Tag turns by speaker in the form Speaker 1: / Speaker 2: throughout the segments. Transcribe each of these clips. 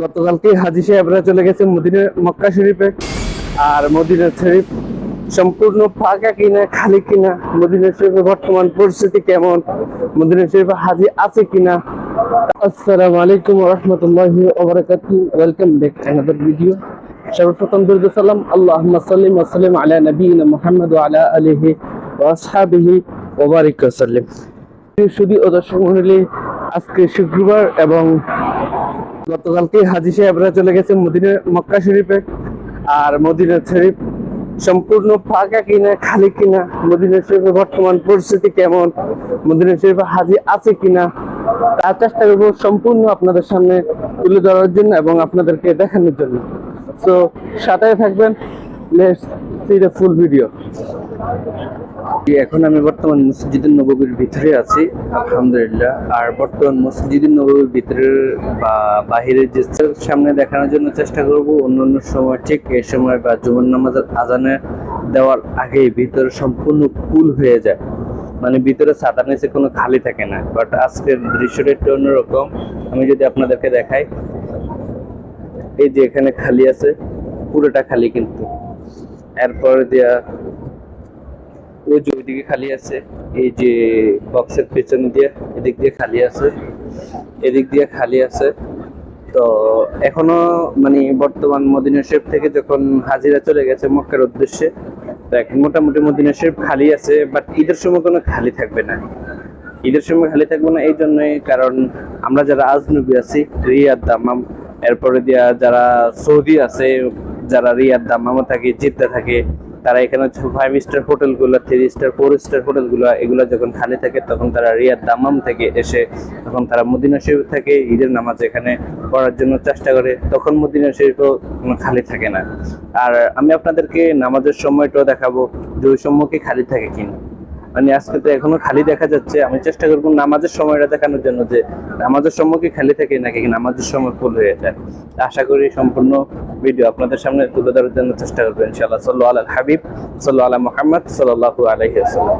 Speaker 1: গতকালকে হাজী সাহেবরা চলে গেছে মক্কা শরীফে। আর মদিনা শরীফ সম্পূর্ণ ফাঁকা কিনা খালি কিনা, মদিনা শরীফের বর্তমান পরিস্থিতি কেমন, মদিনা শরীফে হাজী আছে কিনা। আসসালামু আলাইকুম ওয়া রাহমাতুল্লাহি ওয়া বারাকাতুহু। Welcome back to another video. সর্বপ্রথম দরুদ সালাম আল্লাহুম্মা সাল্লি ওয়া সাল্লিম আলা নবিয়িনা মুহাম্মদ ওয়া আলা আলিহি ওয়া আসহাবিহি ওয়া বারিক ওয়া সাল্লিম। শুধু দর্শক মণ্ডলী, আজকে শুক্রবার এবং গতকালকে হাজী সাহেবরা চলে গেছে মক্কা শরীফে। আর মদিনা শরীফ সম্পূর্ণ ফাঁকা কিনা খালি কিনা, মদিনা শরীফের বর্তমান পরিস্থিতি কেমন, মদিনা শরীফে হাজী আছে কিনা তার চেষ্টা করবো সম্পূর্ণ আপনাদের সামনে তুলে ধরার জন্য এবং আপনাদেরকে দেখানোর জন্য। তো সাথে থাকবেন, let's see the full video. এখন আমি বর্তমান মসজিদুন নববীর ভিতরে আছি আলহামদুলিল্লাহ। আর বর্তমান মসজিদুন নববীর ভিতরে বা বাহিরের যে সামনে দেখানোর জন্য চেষ্টা করব। অন্যান্য সময় ঠিক এই সময় বা জুমার নামাজের আজানে দেওয়ার আগেই ভিতরে সম্পূর্ণ ফুল হয়ে যায়, মানে ভিতরে ছাতা নিচে কোনো খালি থাকে না। বাট আজকের দৃশ্যটা একটু অন্যরকম। আমি যদি আপনাদেরকে দেখাই, এই যে এখানে খালি আছে, পুরোটা খালি, কিন্তু এরপর দেয়া ওই যে ওইদিকে খালি আছে, এই যে বক্সের পেছনে দিয়ে এদিক দিয়ে খালি আছে, এদিক দিয়ে খালি আছে। তো এখনো মানে বর্তমান মদিনা শরীফ থেকে যখন হাজিরা চলে গেছে মক্কার উদ্দেশ্যে, তো এখন মোটামুটি মদিনা শরীফ খালি আছে। বাট ঈদের সময় কোনো খালি থাকবে না, ঈদের সময় খালি থাকবে না এই জন্যই কারণ আমরা যারা আজনবী আছি রিয়াদ দামাম, এরপরে দিয়া যারা সৌদি আছে, যারা রিয়াদ দামামে থাকে, জিদ্দা থাকে, তারা এখানে 5 স্টার হোটেলগুলো, 3 স্টার 4 স্টার হোটেলগুলো এগুলো যখন খালি থাকে তখন তারা রিয়াদ দামাম থেকে এসে তখন তারা মদিনা শরীফ থেকে ঈদের নামাজ এখানে পড়ার জন্য চেষ্টা করে, তখন মদিনা শরীফও খালি থাকে না। আর আমি আপনাদেরকে নামাজের সময়টাও দেখাবো যে ওই সময় কি খালি থাকে কিনা। মানে আজকে তো এখনো খালি দেখা যাচ্ছে, আমি চেষ্টা করবো নামাজের সময়টা দেখানোর জন্য যে নামাজের সময় কি খালি থাকে নাকি নামাজের সময় ফুল হয়ে যায়। আশা করি সম্পূর্ণ ভিডিও আপনাদের সামনে তুলে ধরার জন্য চেষ্টা করবো ইনশাআল্লাহ। সাল্লাল্লাহু আলাল হাবিব, সাল্লাল্লাহু আলা মুহাম্মদ, সাল্লাল্লাহু আলাইহি ওয়াসাল্লাম।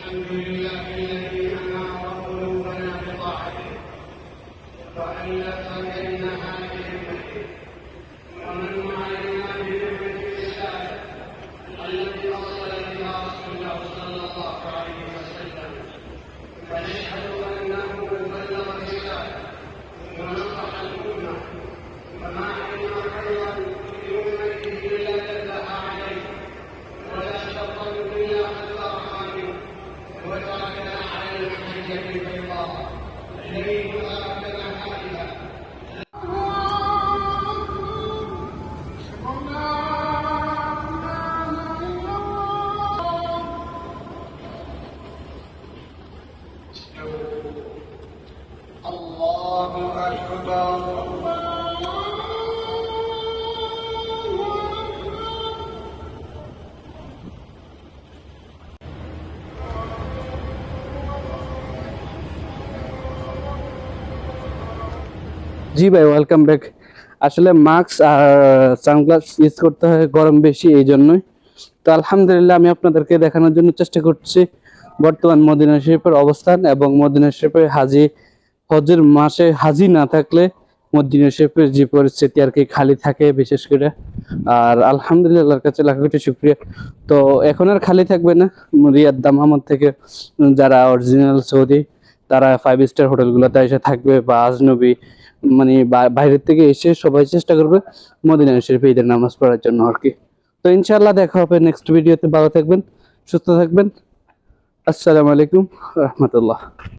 Speaker 1: الحمد لله الذي أنار قلوبنا بطاعته وألف بينها بنعمته ومن علينا بنعمة الإسلام التي أرسل بها رسوله صلى الله عليه وسلم، فنشهد أنه بلغ الرسالة ونصح الأمة وما علم خيرا لأمته إلا دلها عليه ولا شر إلا حذرها منه وتركنا على المحجة البيضاء ليلها كنهارها. الله أكبر. জি ভাই, ওয়েলকাম ব্যাক। আসলে মাস্ক আর সানগ্লাস ইউজ করতে হয়, গরম বেশি এই জন্যই। তো আলহামদুলিল্লাহ আমি আপনাদেরকে দেখানোর জন্য চেষ্টা করছি বর্তমান মদিনা শরীফের অবস্থান এবং মদিনা শরীফের হজের মাসে হাজি না থাকলে মদিনা শরীফের যে পরিস্থিতি আর কি খালি থাকে বিশেষ করে। আর আলহামদুলিল্লাহ আল্লাহর কাছে লাখ কোটি শুকরিয়া। তো এখন আর খালি থাকবে না। রিয়াদ দামাম থেকে যারা অরিজিনাল সৌদি তারা 5 স্টার হোটেলগুলোতে এসে থাকবে বা আজনবী মানে বাইরের থেকে এসে সবাই চেষ্টা করবে মদিনা শরীফে ঈদের নামাজ পড়ার জন্য আর কি। তো ইনশাআল্লাহ দেখা হবে নেক্সট ভিডিওতে। ভালো থাকবেন, সুস্থ থাকবেন। আসসালামু আলাইকুম রাহমাতুল্লাহ।